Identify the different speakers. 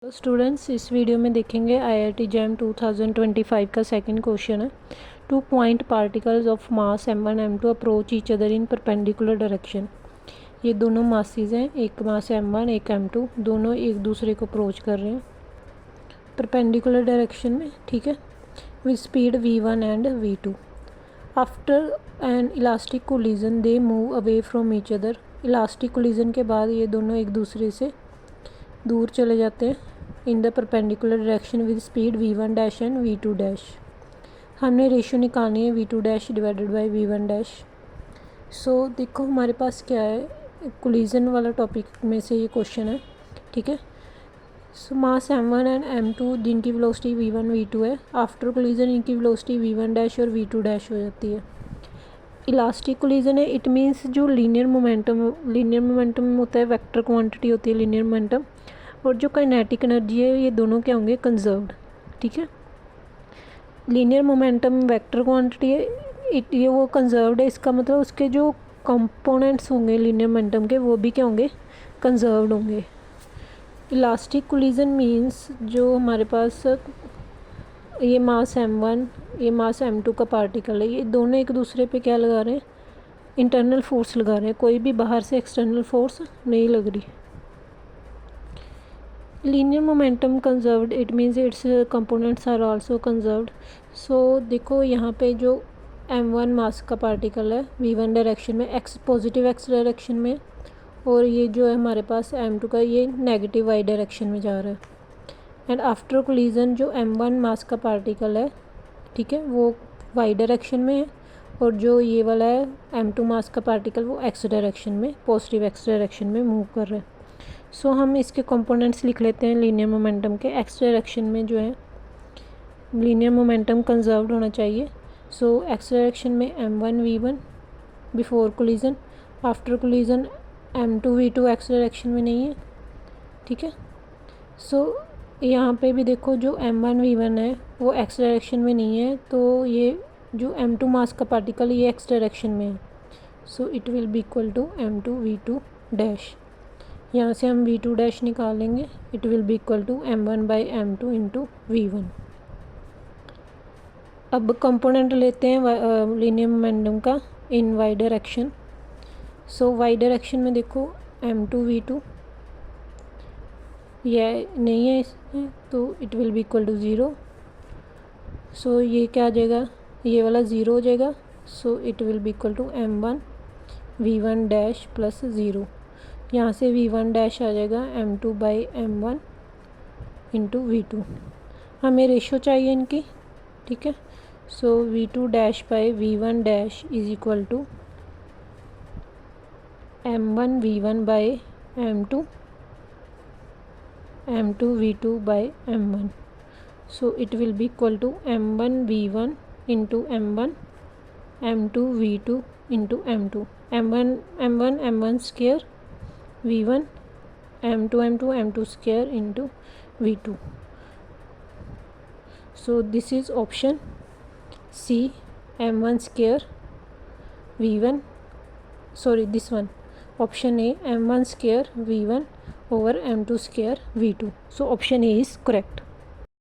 Speaker 1: Hello students, इस video में देखेंगे आईआईटी जैम 2025 का सेकंड क्वेश्चन है। 2 point particles of mass m1 m2 approach each other in perpendicular direction. ये दोनों मासेस हैं, एक मास m1 एक m2, दोनों एक दूसरे को अप्रोच कर रहे हैं परपेंडिकुलर डायरेक्शन में, ठीक है, with speed v1 and v2। After N elastic collision they move away from each other. Elastic collision के बाद ये दोनों एक दूसरे से दूर चले जाते हैं in the perpendicular direction with speed v1 dash and v2 dash. हमने रेशियो निकालनी है v2 dash divided by v1 dash. So देखो हमारे पास क्या है, कोलिजन वाला टॉपिक में से ये क्वेश्चन है, ठीक है। सो मास m1 एंड m2 जिनकी वेलोसिटी v1 v2 है, आफ्टर कोलिजन इनकी वेलोसिटी v1 डैश और v2 डैश हो जाती है। इलास्टिक कोलिजन है, इट मीन्स जो लीनियर मोमेंटम होता है, वेक्टर क्वांटिटी होती है लीनियर मोमेंटम, और जो काइनेटिक एनर्जी है, ये दोनों क्या होंगे, कंजर्व्ड, ठीक है। लीनियर मोमेंटम वेक्टर क्वांटिटी है, ये वो कंजर्व्ड है, इसका मतलब उसके जो कंपोनेंट्स होंगे लीनियर मोमेंटम के वो भी क्या होंगे, कंजर्व्ड होंगे। इलास्टिक कोलिजन मीन्स जो हमारे पास ये मास m1 ये मास m2 का पार्टिकल है, ये दोनों एक दूसरे पे क्या लगा रहे हैं, इंटरनल फोर्स लगा रहे हैं, कोई भी बाहर से एक्सटर्नल फोर्स नहीं लग रही। Linear momentum conserved, it means its components are also conserved. So देखो यहाँ पे जो m1 मास का पार्टिकल है v1 डायरेक्शन में, पॉजिटिव एक्स डायरेक्शन में, और ये जो है हमारे पास m2 का, ये नेगेटिव y डायरेक्शन में जा रहा है। एंड आफ्टर कोलिजन जो m1 मास का पार्टिकल है, ठीक है, वो y डायरेक्शन में है, और जो ये वाला है m2 मास का पार्टिकल वो x डायरेक्शन में, पॉजिटिव x डायरेक्शन में मूव कर रहा है। सो हम इसके कंपोनेंट्स लिख लेते हैं लीनियर मोमेंटम के। x डायरेक्शन में जो है लीनियर मोमेंटम कंजर्व्ड होना चाहिए। सो x डायरेक्शन में m1 v1 before collision, after collision m2 v2 x direction में नहीं है, ठीक है। सो यहाँ पे भी देखो जो m1 v1 है वो x डायरेक्शन में नहीं है, तो ये जो m2 मास का पार्टिकल ये x डायरेक्शन में है। So it will be equal to m2 v2 dash. यहाँ से हम v2 डैश निकालेंगे, it will be equal to m1 by m2 into v1। अब कंपोनेंट लेते हैं लीनियर मोमेंटम का in y direction. So y direction में देखो m2 v2 ये नहीं है इसमें, तो it will be equal to 0। So ये क्या आ जाएगा, ये वाला 0 हो जाएगा। So it will be equal to m1 v1 dash plus 0। यहाँ से v1 डैश आ जाएगा m2 by m1 into v2। हमें रेशो चाहिए इनकी, ठीक है। So v2 dash by v1 dash is equal to m1 v1 by m2 v2 by m1। So it will be equal to m1 v1 into m1 m2 v2 into m2, m1 square v1 m2 square into v2। So this is option C, m1 square v1, sorry this one, option A m1 square v1 over m2 square v2। So option A is correct.